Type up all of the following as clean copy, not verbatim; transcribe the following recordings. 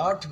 8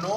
9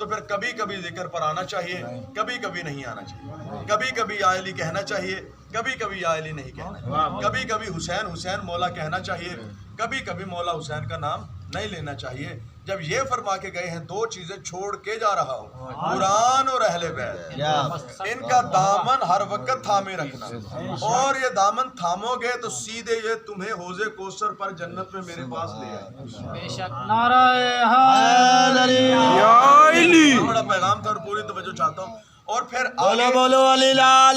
تو پھر کبھی کبھی ذکر پر آنا چاہیے، کبھی کبھی نہیں آنا چاہیے، کبھی کبھی یا علی کہنا چاہیے، کبھی کبھی یا علی نہیں کہنا، کبھی کبھی حسین حسین مولا کہنا چاہیے، کبھی کبھی مولا حسین کا نام نہیں لینا چاہیے۔ جب یہ فرما کے گئے ہیں دو چیزیں چھوڑ کے جا رہا ہوں، قرآن اور اہل بیت، ان کا دامن ہر وقت تھامے رکھنا، اور یہ دامن تھامو گے تو سیدھے یہ تمہیں حوض کوثر پر جنت میں میرے پاس لے آئے۔ بے شک نعرہ حیدری یا علی بڑا پیغام تھا اور پوری توجہ چاہتا ہوں۔ اور پھر بولو آگے بولو علی لال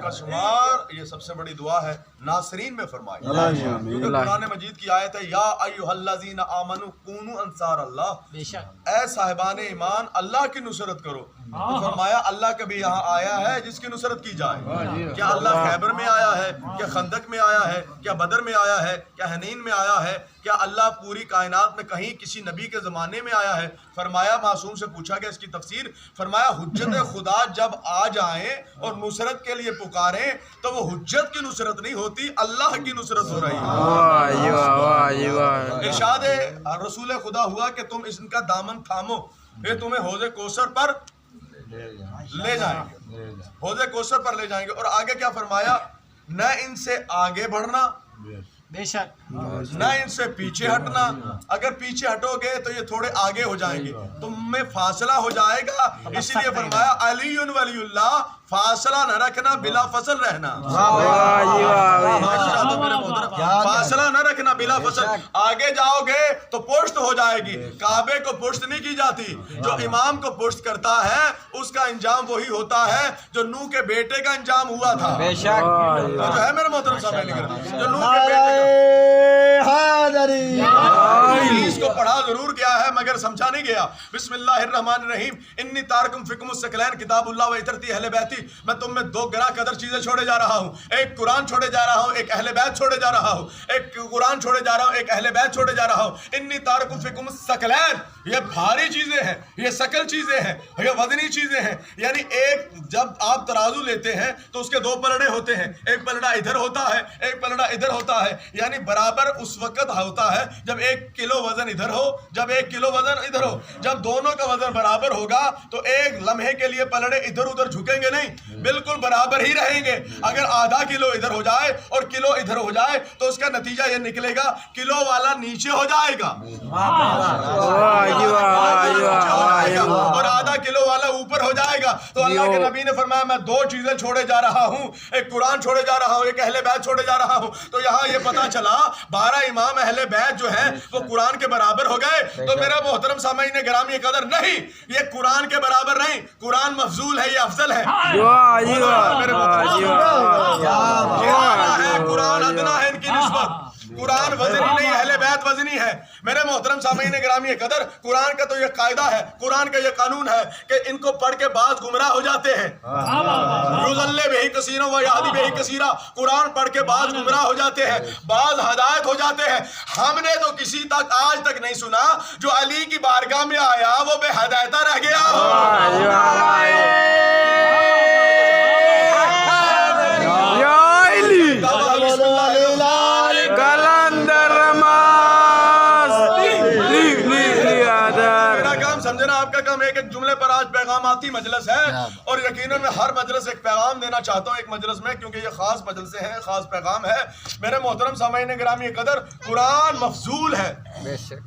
کا شمار، یہ سب سے بڑی دعا ہے ناصرین میں فرمائی، کیونکہ قرآن مجید کی آیت ہے یا ایھا الذین آمنوا کونوا انصار اللہ، بے شک اے صاحبان ایمان اللہ کی نصرت کرو۔ تو فرمایا اللہ کبھی یہاں آیا ہے جس کی نصرت کی جائے؟ کیا اللہ خیبر میں آیا ہے؟ کیا خندق میں آیا ہے؟ کیا بدر میں آیا ہے؟ کیا حنین میں آیا ہے؟ کیا اللہ پوری کائنات میں کہیں کسی نبی کے زمانے میں آیا ہے؟ فرمایا معصوم سے پوچھا گیا اس کی تفسیر، فرمایا حجت خدا جب آ جائیں اور نصرت کے لیے پکاریں تو وہ حجت کی نصرت نہیں ہوتی، اللہ کی نصرت ہو رہی ہے۔ واہ واہ واہ واہ ارشاد رسول خدا ہوا کہ تم ان کا دامن تھامو، یہ تمہیں حوض کوثر پر لے جائیں گے، حوض کوثر پر لے جائیں گے۔ اور آگے کیا فرمایا؟ نہ ان سے آگے بڑھنا، بے شک نہ ان سے پیچھے ہٹنا، اگر پیچھے ہٹو گے تو یہ تھوڑے آگے ہو جائیں گے، تم میں فاصلہ ہو جائے گا، اسی لیے فرمایا علی ولی اللہ، فاصلہ نہ رکھنا، بلا فصل رہنا۔ فاصلہ نہ رکھنا، بلا فصل، آگے جاؤ گے تو پشت ہو جائے گی، کعبے کو پشت نہیں کی جاتی، جو امام کو پشت کرتا ہے اس کا انجام وہی ہوتا ہے جو نوح کے بیٹے کا انجام ہوا تھا۔ بے شک جو ہے میرے محترم صاحب جو نوح کے بیٹے کا، حیدری اس کو پڑھا ضرور گیا ہے مگر سمجھا نہیں گیا۔ بسم اللہ الرحمن الرحیم، انی تارکم فکم الثقلین کتاب اللہ و اطرتی اہل بیتی، میں تم میں دو گراں قدر چیزیں چھوڑے جا رہا ہوں، ایک قرآن چھوڑے جا رہا ہوں، ایک اہل بیت چھوڑے جا رہا ہوں، ایک قرآن چھوڑے جا رہا ہوں، ایک اہل بیت چھوڑے جا رہا ہوں۔ انی تارکم فکم الثقلین، یہ بھاری چیزیں ہیں، یہ ثقل چیزیں ہیں، یہ وزنی چیزیں ہیں، یعنی ایک جب آپ ترازو لیتے ہیں تو اس کے دو پلڑے ہوتے ہیں، ایک پلڑا ادھر ہوتا ہے، ایک پلڑا ادھر ہوتا ہے، یعنی برابر اس وقت ہوتا ہے جب 1 کلو وزن ادھر ہو، جب 1 کلو وزن ادھر ہو، جب دونوں کا وزن برابر ہوگا تو ایک لمحے کے لیے پلڑے ادھر ادھر جھکیں گے نہیں، بالکل برابر ہی رہیں گے۔ اگر آدھا کلو ادھر ہو جائے اور کلو ادھر ہو جائے تو اس کا نتیجہ یہ نکلے گا کلو والا نیچے ہو جائے گا اور آدھا کلو والا اوپر ہو جائے گا۔ تو اللہ کے نبی نے فرمایا میں دو چیزیں چھوڑے جا رہا ہوں، ایک قرآن چھوڑے جا رہا ہوں، ایک اہل بیت چھوڑے جا رہا ہوں۔ تو یہاں یہ پتا چلا 12 امام اہل بیت جو ہیں وہ قرآن کے برابر ہو گئے۔ تو میرا محترم سامعین گرامی قدر، نہیں، یہ قرآن کے برابر نہیں، قرآن مفضول ہے، یہ افضل ہے۔ میرے محترم یہ اعلیٰ ہے، قرآن ادنا ہے ان کی نسبت، قرآن وزنی نہیں، اہل بیت وزنی ہے۔ میرے محترم سامعین گرامی قدر، قرآن کا تو یہ قاعدہ ہے، قرآن کا یہ قانون ہے کہ ان کو پڑھ کے بعض گمراہ ہو جاتے ہیں، یضل بہ کثیرا و یہدی بہ کثیرا، قرآن پڑھ کے بعض گمراہ ہو جاتے ہیں، بعض ہدایت ہو جاتے ہیں۔ ہم نے تو کسی تک آج تک نہیں سنا جو علی کی بارگاہ میں آیا وہ بے ہدایتہ رہ گیا۔ سمجھنا آپ کا کام، ایک ایک جملے پر آج پیغاماتی مجلس ہے اور یقیناً میں ہر مجلس ایک پیغام دینا چاہتا ہوں ایک مجلس میں، کیونکہ یہ خاص مجلسیں ہیں، خاص پیغام ہے۔ میرے محترم سامعین گرامی قدر، قرآن مفضول ہے،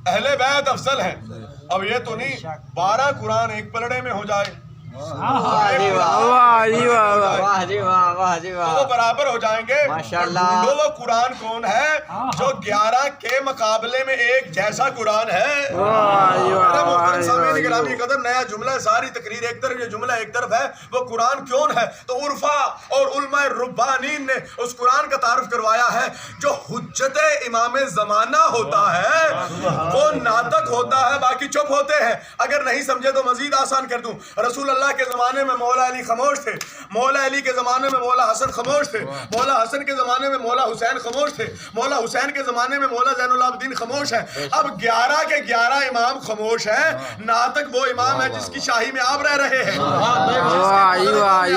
اہل بیت افضل ہے۔ اب یہ تو نہیں 12 قرآن ایک پلڑے میں ہو جائے تو وہ برابر ہو جائیں گے۔ ڈھونڈو وہ قرآن کون ہے جو 11 کے مقابلے میں ایک جیسا قرآن ہے۔ سامعین گرامی قدر، نیا جملہ ہے، ساری تقریر ایک طرف، یہ جملہ ایک طرف ہے، وہ قرآن کون ہے؟ تو عرفا اور علماء ربانین نے اس قرآن کا تعارف کروایا ہے جو حجت امام زمانہ ہوتا ہے، وہ ناطق ہوتا ہے، باقی چپ ہوتے ہیں۔ اگر نہیں سمجھے تو مزید آسان کر دوں، رسول اللہ کے زمانے میں مولا علی خاموش تھے، مولا علی کے زمانے میں مولا حسن خاموش تھے، مولا حسن کے زمانے میں مولا حسین خاموش تھے، مولا حسین کے زمانے میں مولا زین العابدین خاموش ہیں۔ اب 11 کے 11 امام خاموش ہیں، ناطق وہ امام ہے جس کی شاہی میں آپ رہ رہے ہیں،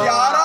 11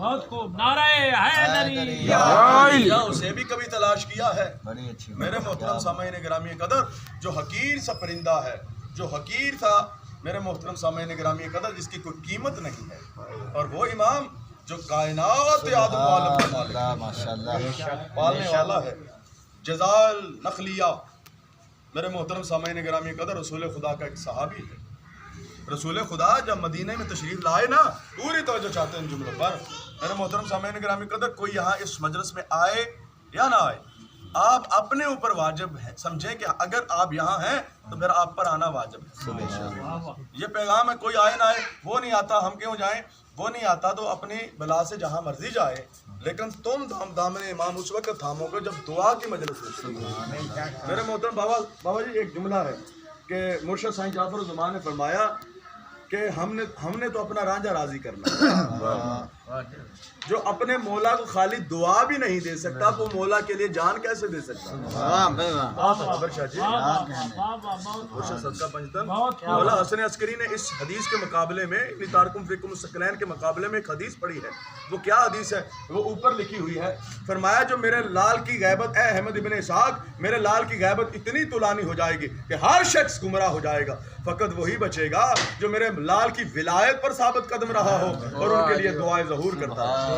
بہت خوب نعرہ حیدری کیا اسے بھی کبھی تلاش کیا ہے؟ بڑی اچھی میرے محترم سامعین گرامی قدر، جو حقیر سا پرندہ ہے، جو حقیر تھا میرے محترم سامعین گرامی قدر، جس کی کوئی قیمت نہیں ہے، اور وہ امام جو کائنات عالم عالم کا مالک ہے، ماشاءاللہ پالنے والا ہے، جزال نخلیہ، میرے محترم سامعین گرامی قدر رسول خدا کا ایک صحابی ہے۔ رسول خدا جب مدینہ میں تشریف لائے نا، پوری توجہ چاہتے ہیں ان جملوں پر، میرے محترم سامعین گرامی قدر، کوئی یہاں اس مجلس میں آئے یا نہ آئے، آپ اپنے اوپر واجب ہے سمجھیں کہ اگر آپ یہاں ہیں تو پھر آپ پر آنا واجب ہے۔ یہ پیغام ہے، کوئی آئے نہ آئے، وہ نہیں آتا ہم کیوں جائیں، وہ نہیں آتا تو اپنی بلا سے جہاں مرضی جائے، لیکن تم دامن امام اس وقت تھامو گے جب دعا کی مجلس ہوتی ہے۔ میرے محترم بابا جی، ایک جملہ ہے کہ مرشد سائیں جعفر الزمان نے فرمایا کہ ہم نے تو اپنا رانجھا راضی کرنا ہے۔ جو اپنے مولا کو خالی دعا بھی نہیں دے سکتا، وہ مولا کے لیے جان کیسے دے سکتا؟ صدقہ پنجتن مولا حسن عسکری نے اس حدیث کے مقابلے میں، تارکم فیکم الثقلین کے مقابلے میں ایک حدیث پڑھی ہے۔ وہ کیا حدیث ہے؟ وہ اوپر لکھی ہوئی ہے۔ فرمایا جو میرے لال کی غیبت، اے احمد ابن اسحاق، میرے لال کی غیبت اتنی طولانی ہو جائے گی کہ ہر شخص گمراہ ہو جائے گا، فقط وہی بچے گا جو میرے لال کی ولایت پر ثابت قدم رہا ہو اور ان کے لیے دعائیں ظہور کرتا ہے۔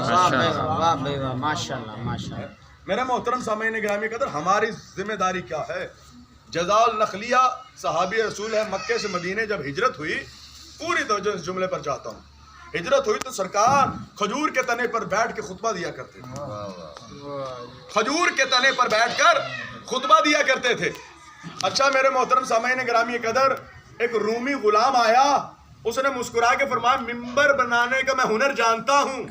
میرے محترم سامعین گرامی قدر، ہماری ذمہ داری کیا ہے؟ جزال نخلیہ صحابی رسول ہے، مکے سے مدینے جب ہجرت ہوئی، پوری توجہ اس جملے پر چاہتا ہوں، ہجرت ہوئی تو سرکار کھجور کے تنے پر بیٹھ کے خطبہ دیا کرتے تھے، کھجور کے تنے پر بیٹھ کر خطبہ دیا کرتے تھے۔ اچھا میرے محترم سامعین گرامی قدر، ایک رومی غلام آیا، اس نے مسکرا کے فرمایا ممبر بنانے کا میں ہنر جانتا ہوں۔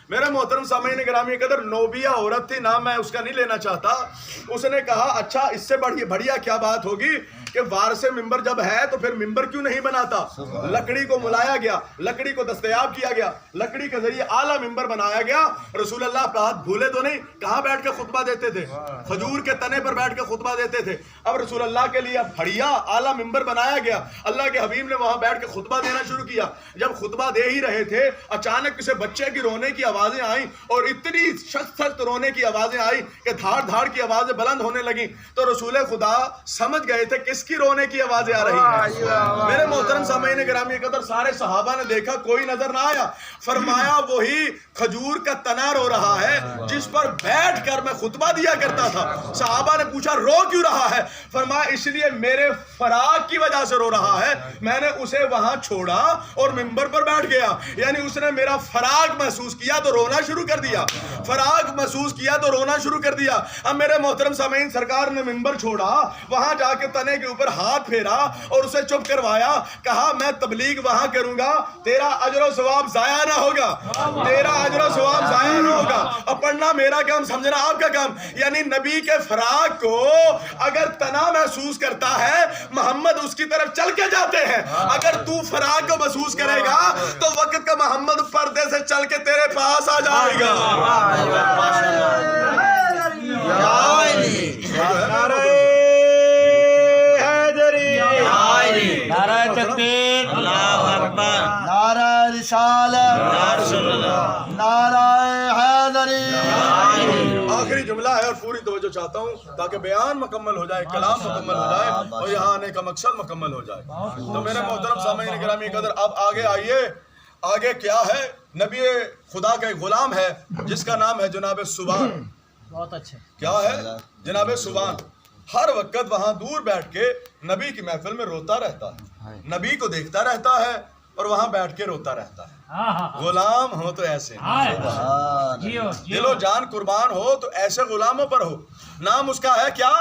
میرے محترم سامعین گرامی قدر، نوبیہ عورت تھی، نام میں اس کا نہیں لینا چاہتا، اس نے کہا اچھا اس سے بڑھیا کیا بات ہوگی کہ وارث ممبر جب ہے تو پھر ممبر کیوں نہیں بناتا؟ لکڑی کو ملایا گیا، لکڑی کو دستیاب کیا گیا، لکڑی کے ذریعے اعلیٰ ممبر بنایا گیا۔ رسول اللہ کا ہاتھ بھولے تو نہیں، کہاں بیٹھ کے خطبہ دیتے تھے؟ کھجور کے تنے پر بیٹھ کے خطبہ دیتے تھے۔ اب رسول اللہ کے لیے بڑھیا اعلیٰ ممبر بنایا گیا، اللہ کے حبیب نے وہاں بیٹھ کے خطبہ دینا شروع کیا۔ جب خطبہ دے ہی رہے تھے، اچانک کسی بچے کی رونے کی آوازیں آئیں، اور اتنی سخت رونے کی آوازیں آئیں کہ دھاڑ دھاڑ کی آوازیں بلند ہونے لگیں، تو رسول خدا سمجھ گئے تھے کس کی رونے کی آوازیں آ رہی ہیں۔ میرے محترم سامعین گرامی قدر، سارے صحابہ نے دیکھا، کوئی نظر نہ آیا، فرمایا وہی کھجور کا تنا رو رہا ہے جس پر بیٹھ کر میں خطبہ دیا کرتا تھا۔ صحابہ نے پوچھا رو کیوں رہا ہے؟ فرمایا اس لیے میرے فراق کی وجہ سے رو رہا ہے، میں نے اسے وہاں چھوڑا اور ممبر پر بیٹھ گیا، یعنی اس نے میرا فراق محسوس کیا تو رونا شروع کر دیا، فراق محسوس کیا تو رونا شروع کر دیا۔ اب میرے محترم سامعین، سرکار نے ممبر چھوڑا، وہاں جا کے تنے کے اوپر ہاتھ پھیرا اور اسے چپ کروایا، کہا میں تبلیغ وہاں کروں گا، تیرا اجر و ثواب ضائع نہ ہوگا، تیرا اجر و ثواب ضائع نہ ہوگا۔ اب پڑھنا میرا کام، سمجھنا آپ کا کام، یعنی نبی کے فراق کو اگر تنا محسوس کرتا ہے، محمد اس کی طرف چل کے جاتے ہیں۔ اگر تو فراق کو محسوس کرے گا تو وقت کا محمد پردے سے چل کے تیرے پاس آ جائے گا۔ نعرہ تکبیر، نعرہ رسالت، نعرہ حیدری۔ آخری جملہ ہے اور پوری توجہ چاہتا ہوں تاکہ بیان مکمل ہو جائے، کلام مکمل ہو جائے اور یہاں آنے کا مقصد مکمل ہو جائے۔ تو میرے محترم سامعین گرامی قدر، اب آگے آئیے، آگے کیا ہے؟ نبی خدا کا ایک غلام ہے جس کا نام ہے جناب سبحان۔ بہت اچھے، کیا ہے؟ جناب سبحان ہر وقت وہاں دور بیٹھ کے نبی کی محفل میں روتا رہتا ہے، نبی کو دیکھتا رہتا ہے اور وہاں بیٹھ کے روتا رہتا ہے۔ غلام ہو تو ایسے، دل و جان قربان ہو تو ایسے غلاموں پر ہو۔ نام اس کا ہے کیا؟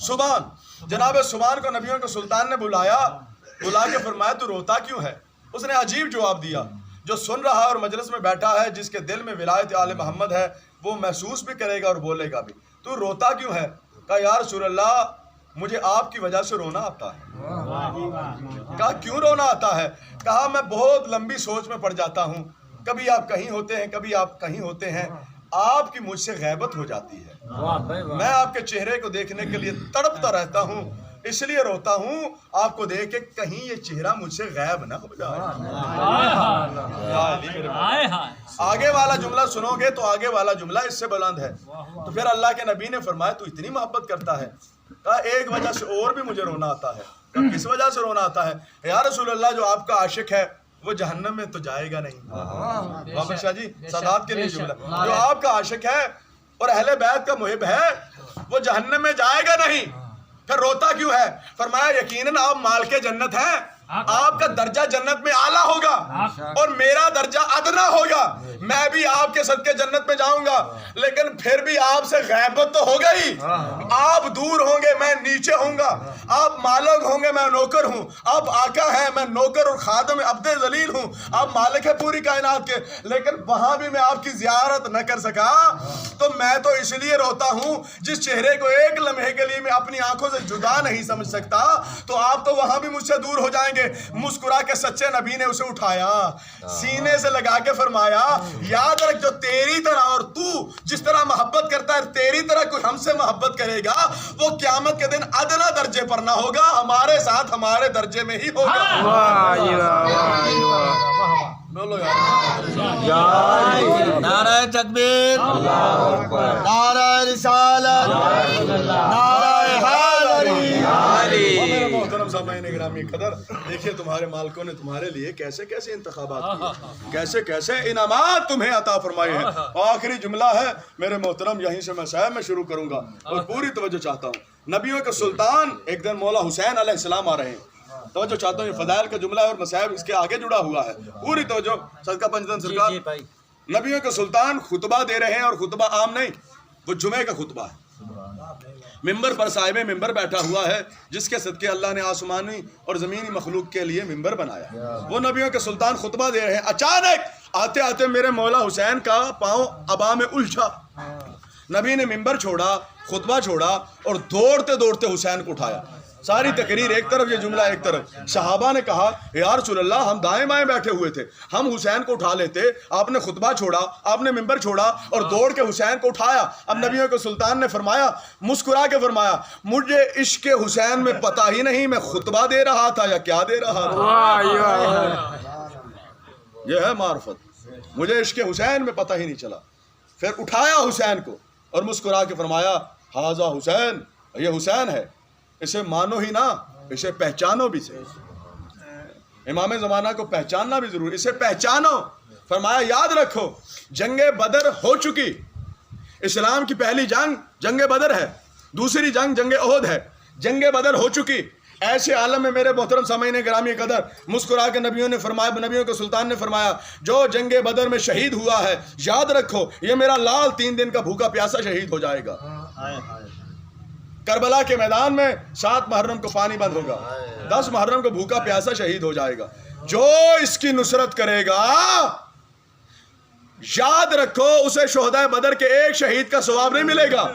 سبحان۔ جناب سبحان کو نبیوں کے سلطان نے بلا کے فرمایا تو روتا کیوں ہے؟ اس نے عجیب جواب دیا، جو سن رہا اور مجلس میں بیٹھا ہے، جس کے دل میں ولایت آل محمد ہے، وہ محسوس بھی کرے گا اور بولے گا بھی، تو روتا کیوں ہے؟ کہا یا رسول اللہ مجھے آپ کی وجہ سے رونا آتا ہے۔ کہا کیوں رونا آتا ہے؟ کہا میں بہت لمبی سوچ میں پڑ جاتا ہوں، کبھی آپ کہیں ہوتے ہیں، کبھی آپ کہیں ہوتے ہیں، آپ کی مجھ سے غیبت ہو جاتی ہے، میں آپ کے چہرے کو دیکھنے کے لیے تڑپتا رہتا ہوں، اس لیے روتا ہوں آپ کو دیکھ کے کہیں یہ چہرہ مجھ سے غائب نہ ہو جائے. آگے والا جملہ سنو گے تو آگے والا جملہ اس سے بلند ہے. تو پھر اللہ کے نبی نے فرمایا تو اتنی محبت کرتا ہے؟ کہا ایک وجہ سے اور بھی مجھے رونا آتا ہے. کس وجہ سے رونا آتا ہے؟ یا رسول اللہ جو آپ کا عاشق ہے وہ جہنم میں تو جائے گا نہیں. بابر شاہ جی سادات کے لیے جملہ, جو آپ کا عاشق ہے اور اہل بیت کا محب ہے وہ جہنم میں جائے گا نہیں. پھر روتا کیوں ہے؟ فرمایا یقیناً آپ مالک جنت ہیں, آپ کا درجہ جنت میں اعلیٰ ہوگا اور میرا درجہ ادنا ہوگا. میں بھی آپ کے صدقے جنت میں جاؤں گا, لیکن پھر بھی آپ سے غیبت تو ہوگا ہی. آپ دور ہوں گے, میں نیچے ہوں گا. آپ مالک ہوں گے, میں نوکر ہوں. آپ آقا ہیں, میں نوکر اور خادم عبد ذلیل ہوں. آپ مالک ہے پوری کائنات کے, لیکن وہاں بھی میں آپ کی زیارت نہ کر سکا. تو میں تو اس لیے روتا ہوں جس چہرے کو ایک لمحے کے لیے میں اپنی آنکھوں سے جدا نہیں سمجھ سکتا, تو آپ تو وہاں بھی مجھ سے دور ہو جائیں گے. مسکرا کے سچے نبی نے اسے اٹھایا, سینے سے لگا کے فرمایا یاد رکھ جو تیری طرح اور تو جس طرح محبت کرتا ہے تیری طرح کوئی ہم سے محبت کرے گا وہ قیامت کے دن ادنا درجے پر نہ ہوگا, ہمارے ساتھ ہمارے درجے میں ہی ہوگا. بولو نعرہ تکبیر, نعرہ رسالت, نعرہ حیدری. میرے محترم سامعین گرامی قدر, دیکھیے تمہارے مالکوں نے تمہارے لیے کیسے کیسے انتخابات کیے, کیسے کیسے انعامات تمہیں عطا فرمائے ہیں. آخری جملہ ہے میرے محترم, یہیں سے میں صاحب میں شروع کروں گا اور پوری توجہ چاہتا ہوں. نبیوں کے سلطان ایک دن مولا حسین علیہ السلام آ رہے ہیں. توجہ چاہتا ہوں, یہ فضائل کا جملہ ہے اور مصائب اس کے آگے جڑا ہوا ہے. پوری توجہ. صدقہ پنجتن سرکار, نبیوں کے سلطان خطبہ دے رہے ہیں اور خطبہ عام نہیں, وہ جمعے کا خطبہ ہے. ممبر پر صاحب ممبر بیٹھا ہوا ہے جس کے صدقے اللہ نے آسمانی اور زمینی مخلوق کے لیے ممبر بنایا. وہ نبیوں کے سلطان خطبہ دے رہے ہیں. اچانک آتے آتے میرے مولا حسین کا پاؤں ابا میں الجھا. نبی نے ممبر چھوڑا, خطبہ چھوڑا اور دوڑتے دوڑتے حسین کو اٹھایا. ساری تقریر ایک طرف, یہ جملہ ایک طرف. صحابہ نے کہا یا رسول اللہ ہم دائیں بائیں بیٹھے ہوئے تھے, ہم حسین کو اٹھا لیتے. آپ نے خطبہ چھوڑا, آپ نے ممبر چھوڑا اور دوڑ کے حسین کو اٹھایا. اب نبیوں کے سلطان نے فرمایا, مسکرا کے فرمایا مجھے عشق حسین میں پتہ ہی نہیں میں خطبہ دے رہا تھا یا کیا دے رہا تھا. یہ ہے معرفت. مجھے عشق حسین میں پتہ ہی نہیں چلا. پھر اٹھایا حسین کو اور مسکرا کے فرمایا حاذا حسین, یہ حسین ہے, اسے مانو ہی نہ اسے پہچانو بھی سے. امام زمانہ کو پہچاننا بھی ضروری, اسے پہچانو. فرمایا یاد رکھو جنگ بدر ہو چکی, اسلام کی پہلی جنگ جنگ بدر ہے, دوسری جنگ جنگ احد ہے. جنگ بدر ہو چکی. ایسے عالم میں میرے محترم سامعین گرامی قدر, مسکرا کے نبیوں نے فرمایا, نبیوں کے سلطان نے فرمایا جو جنگ بدر میں شہید ہوا ہے یاد رکھو یہ میرا لال 3 دن کا بھوکا پیاسا شہید ہو جائے گا. کربلا کے میدان میں 7 محرم کو پانی بند ہوگا, 10 محرم کو بھوکا پیاسا شہید ہو جائے گا. جو اس کی نصرت کرے گا یاد رکھو اسے شہدائے بدر کے ایک شہید کا ثواب نہیں ملے گا,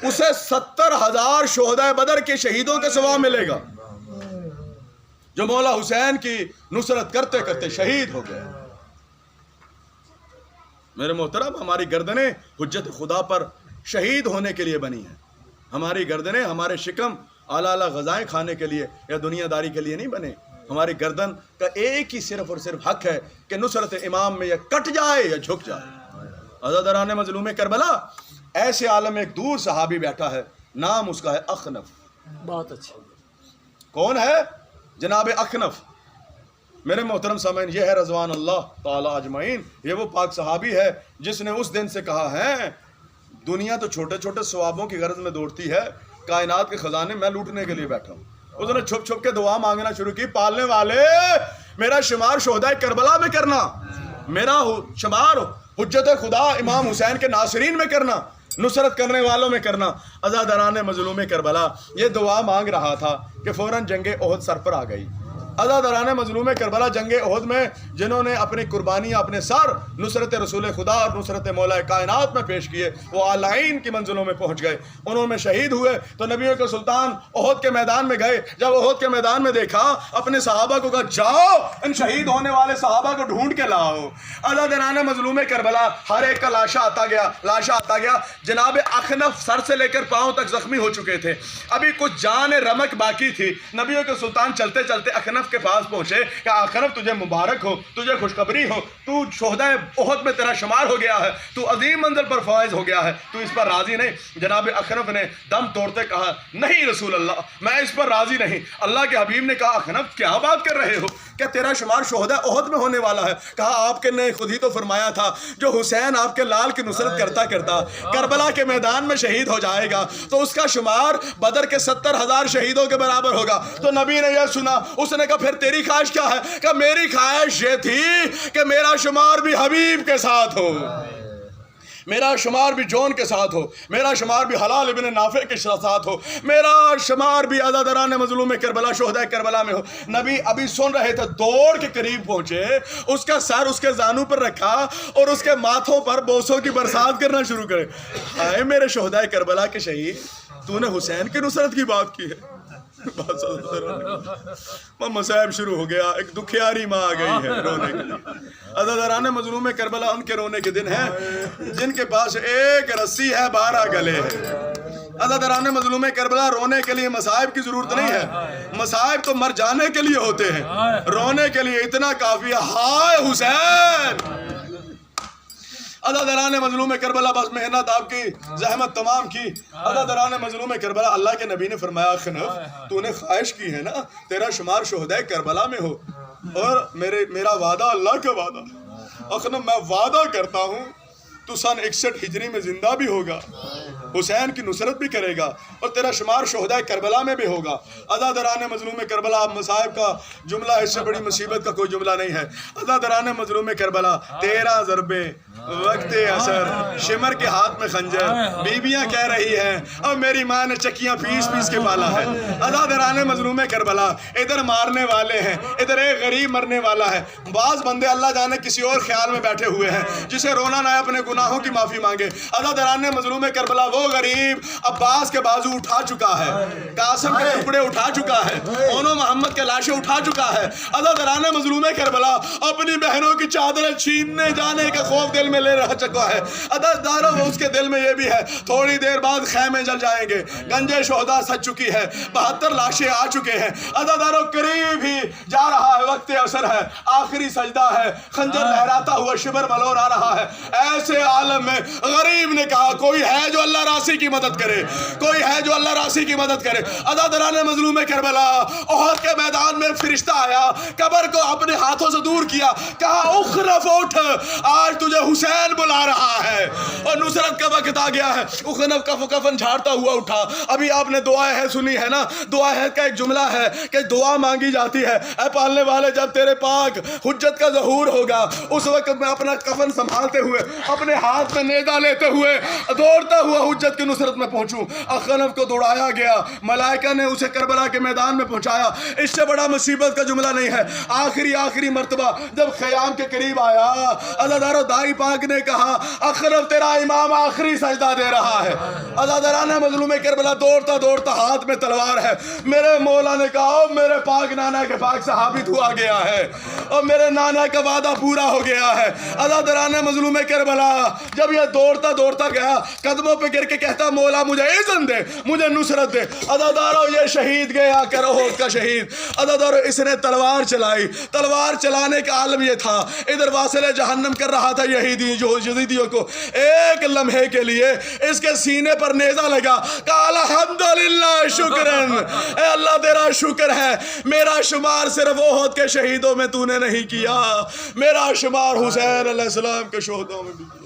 اسے 70,000 شہدائے بدر کے شہیدوں کا ثواب ملے گا جو مولا حسین کی نصرت کرتے کرتے شہید ہو گئے. میرے محترم ہماری گردنیں حجت خدا پر شہید ہونے کے لیے بنی ہیں. ہماری گردنیں ہمارے شکم اعلیٰ اعلیٰ غذائیں کھانے کے لیے یا دنیا داری کے لیے نہیں بنے. ہماری گردن کا ایک ہی صرف اور صرف حق ہے کہ نصرت امام میں یا کٹ جائے یا جھک جائے. عزاداران مظلوم کربلا, ایسے عالم ایک دور صحابی بیٹھا ہے, نام اس کا ہے اخنف. بہت اچھا. کون ہے؟ جناب اخنف. میرے محترم سامعین یہ ہے رضوان اللہ تعالی اجمعین, یہ وہ پاک صحابی ہے جس نے اس دن سے کہا ہے دنیا تو چھوٹے چھوٹے ثوابوں کی غرض میں دوڑتی ہے, کائنات کے خزانے میں لوٹنے کے لیے بیٹھا ہوں. اس نے چھپ چھپ کے دعا مانگنا شروع کی, پالنے والے میرا شمار شہدائے کربلا میں کرنا, میرا شمار حجت خدا امام حسین کے ناصرین میں کرنا, نصرت کرنے والوں میں کرنا. عزاداران مظلوم کربلا یہ دعا مانگ رہا تھا کہ فوراً جنگ احد سر پر آ گئی. عزاداران مظلوم کربلا جنگ احد میں جنہوں نے اپنی قربانیاں اپنے سر نصرت رسول خدا اور نصرت مولا کائنات میں پیش کیے، وہ اعلین کی منزلوں میں پہنچ گئے، انہوں میں شہید ہوئے۔ تو نبیوں کے سلطان احد کے میدان میں گئے، جب احد کے میدان میں دیکھا اپنے صحابہ کو کہا جاؤ ان شہید ہونے والے صحابہ کو ڈھونڈ کے لاؤ۔ عزاداران مظلوم کربلا ہر ایک کا لاشا آتا گیا۔ جناب اخنف سر سے لے کر پاؤں تک زخمی ہو چکے تھے، ابھی کچھ جان رمق باقی تھی۔ نبیوں کے سلطان چلتے چلتے اخنف کے پاس پہنچے کہ اخنف تجھے مبارک ہو، تجھے خوشخبری ہو، تو شہدائے احد میں تیرا شمار ہو گیا ہے، تو عظیم منزل پر فائز ہو گیا ہے، تو اس پر راضی نہیں؟ جناب اخنف نے دم توڑتے کہا نہیں رسول اللہ، میں اس پر راضی نہیں۔ اللہ کے حبیب نے کہا اخنف کیا بات کر رہے ہو، کیا تیرا شمار شہداء احد میں ہونے والا ہے؟ کہا آپ کے نے خود ہی تو فرمایا تھا جو حسین آپ کے لال کی نصرت کرتا کربلا کے میدان میں شہید ہو جائے گا تو اس کا شمار بدر کے 70,000 شہیدوں کے برابر ہوگا۔ تو نبی نے یہ سنا، اس نے کہا پھر تیری خواہش کیا ہے؟ کہ میری خواہش یہ تھی کہ میرا شمار بھی حبیب کے ساتھ ہو، میرا شمار بھی جون کے ساتھ ہو، میرا شمار بھی حلال ابن نافع کے ساتھ ہو، میرا شمار بھی عزاداران مظلوم کربلا شہداء کربلا میں ہو۔ نبی ابھی سن رہے تھے، دوڑ کے قریب پہنچے، اس کا سر اس کے زانوں پر رکھا اور اس کے ماتھوں پر بوسوں کی برسات کرنا شروع کرے۔ اے میرے شہداء کربلا کے شہید، تو نے حسین کی نصرت کی بات کی ہے؟ مسائب شروع ہو گیا، ایک دکھیاری ماں آ گئی ہے رونے کے لیے۔ عزاداران مظلوم کربلا ان کے رونے کے دن ہیں جن کے پاس ایک رسی ہے 12 گلے ہیں۔ عزاداران مظلوم کربلا رونے کے لیے مصائب کی ضرورت نہیں ہے، مصائب تو مر جانے کے لیے ہوتے ہیں، رونے کے لیے اتنا کافی ہے ہائے حسین۔ عزاداران مظلوم کربلا بس محنت آپ کی زحمت تمام کی۔ عزاداران مظلوم کربلا اللہ کے نبی نے فرمایا اخنف تو نے خواہش کی ہے نا تیرا شمار شہداء کربلا میں ہو، اور میرا وعدہ اللہ کا وعدہ اخنف، میں وعدہ کرتا ہوں تو سن 61 ہجری میں زندہ بھی ہوگا، حسین کی نصرت بھی کرے گا، اور تیرا شمار شہداء کربلا میں بھی ہوگا۔ عزاداران مظلوم کربلا مصائب کا جملہ اس سے بڑی مصیبت کا کوئی جملہ نہیں ہے۔ عزاداران مظلوم کربلا 13 ضربے وقت اثر، شمر کے ہاتھ میں خنجر، بیویاں کہہ رہی ہیں اب میری ماں نے چکیاں پیس کے پالا ہے۔ عزاداران مظلوم کربلا ادھر مارنے والے ہیں، ادھر ایک غریب مرنے والا ہے، بعض بندے اللہ جانے کسی اور خیال میں بیٹھے ہوئے ہیں، جسے رونا نہ اپنے گناہوں کی معافی مانگے۔ عزاداران مظلوم کربلا وہ غریب عباس کے بازو اٹھا چکا ہے، قاسم کے ٹکڑے اٹھا چکا ہے، اونو محمد کے لاشیں اٹھا چکا ہے۔ عزاداران مظلوم کربلا اپنی بہنوں کی چادریں چھیننے جانے کا خوف دل میں لے رہ چکا ہے۔ عزاداروں اس کے دل میں یہ بھی ہے تھوڑی دیر بعد خیمے جل جائیں گے، گنجے شہداء سج چکی ہے، 72 لاشیں آ چکے ہیں۔ عزاداروں قریب ہی جا رہا ہے، وقت اثر ہے، آخری سجدہ ہے، خنجر لہراتا ہوا شبر ملور آ رہا ہے۔ ایسے عالم میں غریب نے کہا کوئی ہے جو اللہ راسی کی مدد کرے، کوئی ہے جو اللہ راسی کی مدد کرے۔ عزاداران مظلوم کربلا احد کے میدان میں فرشتہ آیا، قبر کو اپنے ہاتھوں سے دور کیا، کہا اخنف اٹھ، آج تجھے حسین بلا رہا ہے اور نصرت کا وقت آ گیا ہے۔ اخنف کفن جھاڑتا ہوا اٹھا۔ ابھی آپ نے دعا ہے سنی ہے نا، دعا ہے کا ایک جملہ ہے کہ دعا مانگی جاتی ہے اے پالنے والے جب تیرے پاک حجت کا ظہور ہوگا اس وقت میں اپنا کفن سنبھالتے ہوئے اپنے ہاتھ میں نیزہ لیتے ہوئے دوڑتا ہوا حجت کی نصرت میں پہنچوں۔ اخنف کو دوڑایا گیا، ملائکہ نے اسے کربلا کے میدان میں پہنچایا۔ اس سے بڑا مصیبت کا جملہ نہیں ہے۔ آخری مرتبہ جب خیام کے قریب آیا، عزادارو دائی پاک نے کہا اخنف تیرا امام آخری سجدہ دے رہا ہے۔ عزاداران مظلوم کربلا دوڑتا ہاتھ میں تلوار ہے۔ میرے مولا نے کہا میرے پاک نانا کے پاک ثابت ہوا گیا ہے اور میرے نانا کا وعدہ پورا ہو گیا ہے۔ عزاداران مظلوم کربلا جب یہ دوڑتا گیا قدموں پہ گر کے کہتا مولا مجھے اذن دے، مجھے نصرت دے۔ عزادارو یہ شہید گیا کر احد کا شہید۔ عزادارو اس نے تلوار چلائی، تلوار چلانے کا عالم یہ تھا، ادھر واصل جہنم کر رہا تھا یزیدیوں کو۔ ایک لمحے کے لیے اس کے سینے پر نیزہ لگا، کہا الحمدللہ شکرن، اے اللہ تیرا شکر ہے میرا شمار صرف احد کے شہیدوں میں تو نے نہیں کیا، میرا شمار حسین علیہ السلام کے شہدوں میں بھی کیا۔